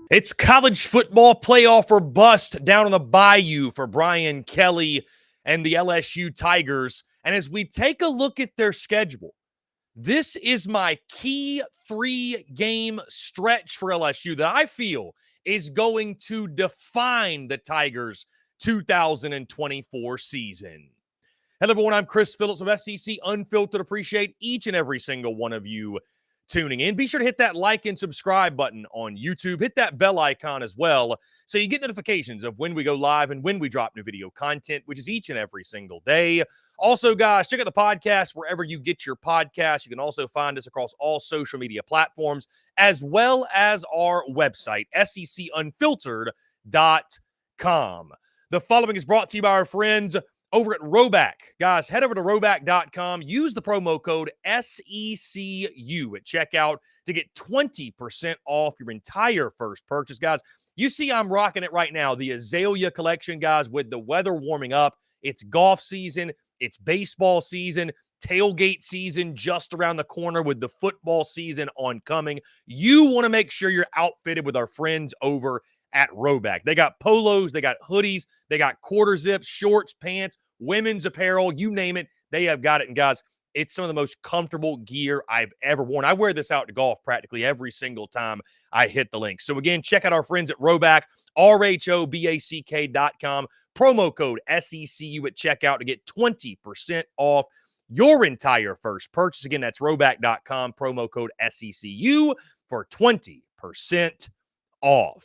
It's college football playoff or bust down on the bayou for Brian Kelly and the LSU Tigers. And as we take a look at their schedule, this is my key 3-game stretch for LSU that I feel is going to define the Tigers' 2024 season. Hello, everyone. I'm Chris Phillips of SEC Unfiltered. Appreciate each and every single one of you tuning in. Be sure to hit that like and subscribe button on YouTube. Hit that bell icon as well so you get notifications of when we go live and when we drop new video content, which is each and every single day. Also, guys, check out the podcast wherever you get your podcasts. You can also find us across all social media platforms, as well as our website, secunfiltered.com. The following is brought to you by our friends over at RHOBACK. Guys, head over to RHOBACK.com. Use the promo code SECU at checkout to get 20% off your entire first purchase. Guys, you see I'm rocking it right now. The Azalea collection, guys, with the weather warming up. It's golf season. It's baseball season. Tailgate season just around the corner with the football season oncoming. You want to make sure you're outfitted with our friends over at RHOBACK. They got polos, they got hoodies, they got quarter zips, shorts, pants, women's apparel, you name it, they have got it. And guys, it's some of the most comfortable gear I've ever worn. I wear this out to golf practically every single time I hit the link. So again, check out our friends at RHOBACK, RHOBACK.com, promo code SECU at checkout to get 20% off your entire first purchase. Again, that's RHOBACK.com, promo code SECU for 20% off.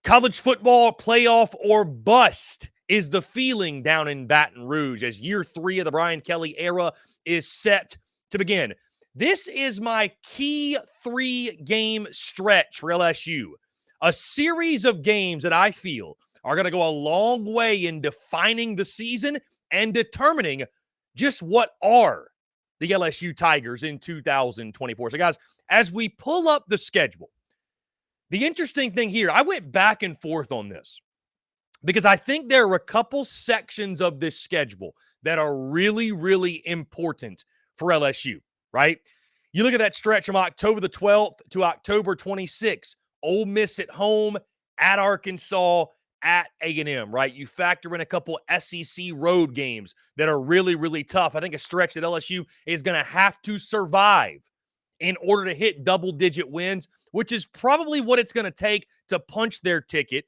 College football playoff or bust is the feeling down in Baton Rouge as year 3 of the Brian Kelly era is set to begin. This is my key 3-game stretch for LSU, a series of games that I feel are going to go a long way in defining the season and determining just what are the LSU Tigers in 2024. So, guys, as we pull up the schedule, the interesting thing here, I went back and forth on this because I think there are a couple sections of this schedule that are really, really important for LSU, right? You look at that stretch from October the 12th to October 26th, Ole Miss at home, at Arkansas, at A&M, right? You factor in a couple SEC road games that are really, really tough. I think a stretch that LSU is going to have to survive in order to hit double-digit wins, which is probably what it's going to take to punch their ticket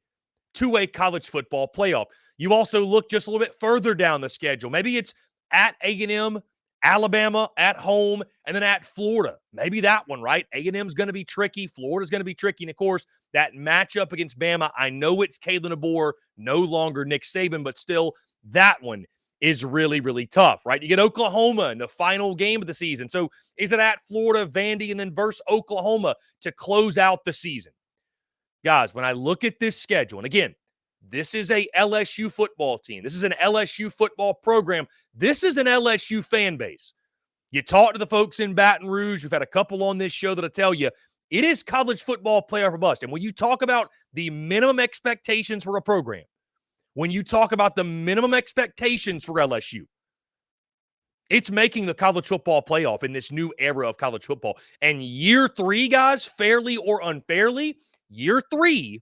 to a college football playoff. You also look just a little bit further down the schedule. Maybe it's at A&M, Alabama, at home, and then at Florida. Maybe that one, right? A&M's going to be tricky. Florida's going to be tricky. And, of course, that matchup against Bama, I know it's Kalen DeBoer, no longer Nick Saban, but still that one is really, really tough, right? You get Oklahoma in the final game of the season. So is it at Florida, Vandy, and then versus Oklahoma to close out the season? Guys, when I look at this schedule, and again, this is a LSU football team. This is an LSU football program. This is an LSU fan base. You talk to the folks in Baton Rouge. We've had a couple on this show that'll tell you it is college football playoff or bust. And when you talk about the minimum expectations for a program, when you talk about the minimum expectations for LSU, it's making the college football playoff in this new era of college football. And year 3, guys, fairly or unfairly, year 3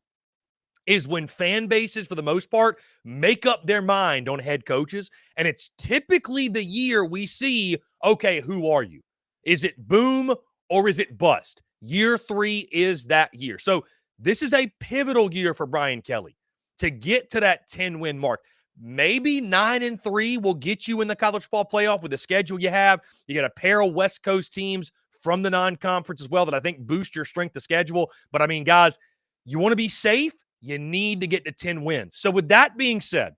is when fan bases, for the most part, make up their mind on head coaches. And it's typically the year we see, okay, who are you? Is it boom or is it bust? Year 3 is that year. So this is a pivotal year for Brian Kelly to get to that 10-win mark. Maybe 9-3 will get you in the college football playoff with the schedule you have. You got a pair of West Coast teams from the non-conference as well that I think boost your strength of schedule. But, I mean, guys, you want to be safe, you need to get to 10 wins. So, with that being said,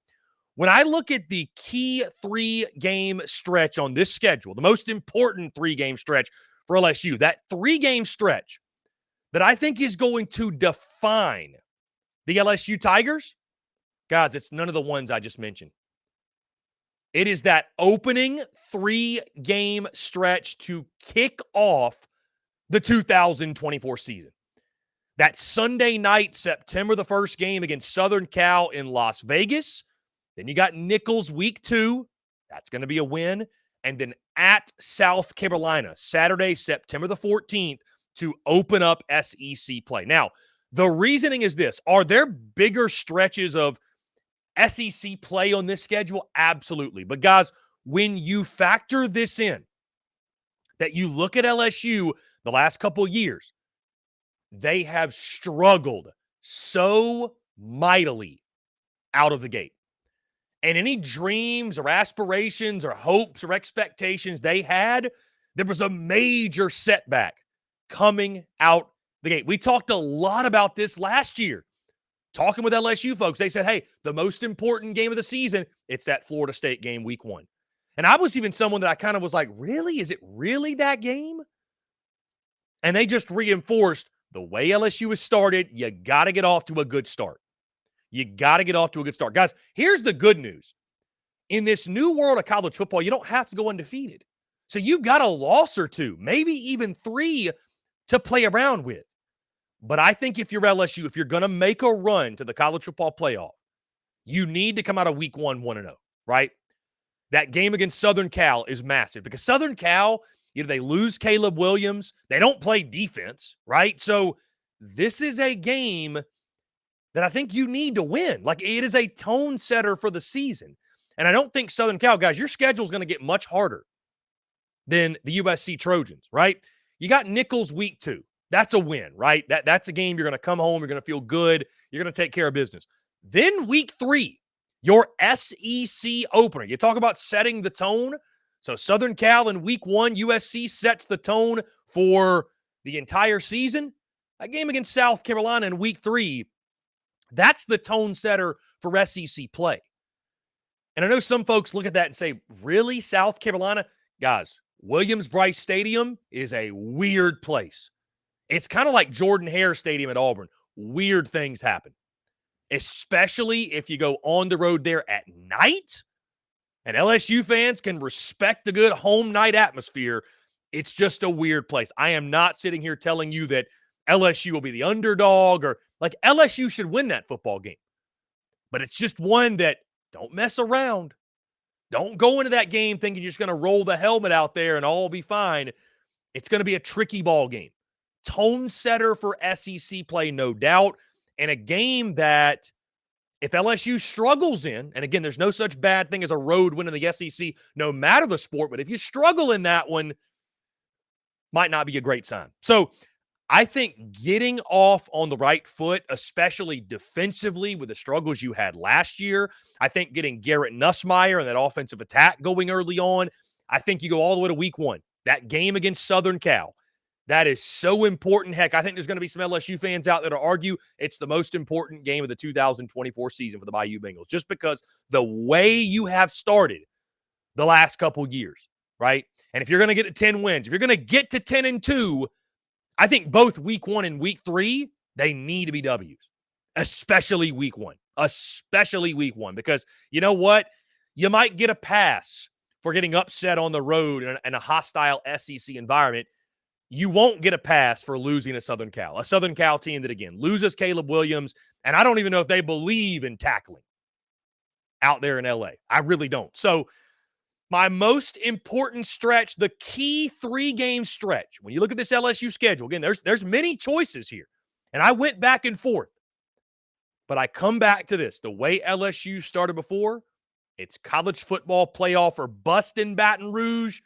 when I look at the key 3-game stretch on this schedule, the most important 3-game stretch for LSU, that 3-game stretch that I think is going to define the LSU Tigers, guys, it's none of the ones I just mentioned. It is that opening 3-game stretch to kick off the 2024 season. That Sunday night, September the 1st game against Southern Cal in Las Vegas. Then you got Nicholls week 2. That's going to be a win. And then at South Carolina, Saturday, September the 14th, to open up SEC play. Now, The reasoning is this. Are there bigger stretches of SEC play on this schedule? Absolutely. But guys, when you factor this in, that you look at LSU the last couple of years, they have struggled so mightily out of the gate. And any dreams or aspirations or hopes or expectations they had, there was a major setback coming out the gate. We talked a lot about this last year. Talking with LSU folks, they said, hey, the most important game of the season, it's that Florida State game week 1. And I was even someone that I kind of was like, really? Is it really that game? And they just reinforced the way LSU has started, you got to get off to a good start. You got to get off to a good start. Guys, here's the good news. In this new world of college football, you don't have to go undefeated. So you've got a loss or two, maybe even 3 to play around with. But I think if you're LSU, if you're going to make a run to the college football playoff, you need to come out of week 1 1-0, right? That game against Southern Cal is massive because Southern Cal, they lose Caleb Williams. They don't play defense, right? So this is a game that I think you need to win. Like, it is a tone setter for the season. And I don't think Southern Cal, guys, your schedule is going to get much harder than the USC Trojans, right? You got Nichols week 2. That's a win, right? That's a game you're going to come home, you're going to feel good, you're going to take care of business. Then week 3, your SEC opener. You talk about setting the tone. So Southern Cal in week 1, USC sets the tone for the entire season. That game against South Carolina in week 3, that's the tone setter for SEC play. And I know some folks look at that and say, really, South Carolina? Guys, Williams-Brice Stadium is a weird place. It's kind of like Jordan-Hare Stadium at Auburn. Weird things happen, especially if you go on the road there at night. And LSU fans can respect a good home night atmosphere. It's just a weird place. I am not sitting here telling you that LSU will be the underdog or like LSU should win that football game. But it's just one that don't mess around. Don't go into that game thinking you're just going to roll the helmet out there and all be fine. It's going to be a tricky ball game. Tone setter for SEC play, no doubt. And a game that if LSU struggles in, and again, there's no such bad thing as a road win in the SEC, no matter the sport, but if you struggle in that one, might not be a great sign. So I think getting off on the right foot, especially defensively with the struggles you had last year, I think getting Garrett Nussmeier and that offensive attack going early on, I think you go all the way to week 1. That game against Southern Cal, that is so important. Heck, I think there's going to be some LSU fans out there to argue it's the most important game of the 2024 season for the Bayou Bengals, just because the way you have started the last couple years, right? And if you're going to get to 10 wins, if you're going to get to 10-2, I think both week 1 and week 3, they need to be W's, especially week 1, because you know what? You might get a pass for getting upset on the road in a hostile SEC environment. You won't get a pass for losing a Southern Cal team that, again, loses Caleb Williams, and I don't even know if they believe in tackling out there in LA. I really don't. So my most important stretch, the key 3-game stretch, when you look at this LSU schedule, again, there's many choices here, and I went back and forth, but I come back to this. The way LSU started before, it's college football playoff or bust in Baton Rouge,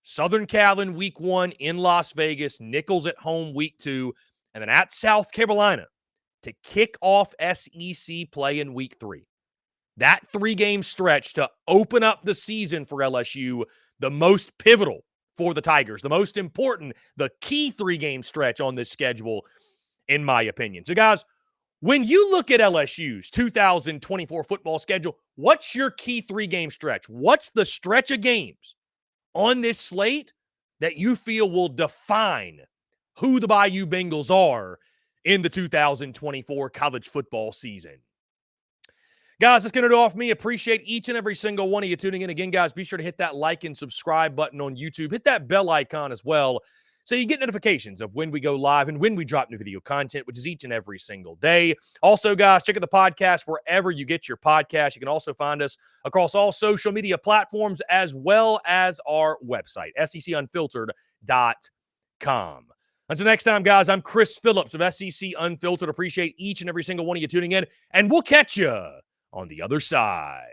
Southern Cal in week 1 in Las Vegas, Nichols at home week 2, and then at South Carolina to kick off SEC play in week 3. That 3-game stretch to open up the season for LSU, the most pivotal for the Tigers, the most important, the key 3-game stretch on this schedule, in my opinion. So, guys, when you look at LSU's 2024 football schedule, what's your key 3-game stretch? What's the stretch of games on this slate that you feel will define who the Bayou Bengals are in the 2024 college football season? Guys, that's going to do all for me. Appreciate each and every single one of you tuning in. Again, guys, be sure to hit that like and subscribe button on YouTube. Hit that bell icon as well so you get notifications of when we go live and when we drop new video content, which is each and every single day. Also, guys, check out the podcast wherever you get your podcast. You can also find us across all social media platforms as well as our website, SECUnfiltered.com. Until next time, guys, I'm Chris Phillips of SEC Unfiltered. Appreciate each and every single one of you tuning in, and we'll catch you on the other side.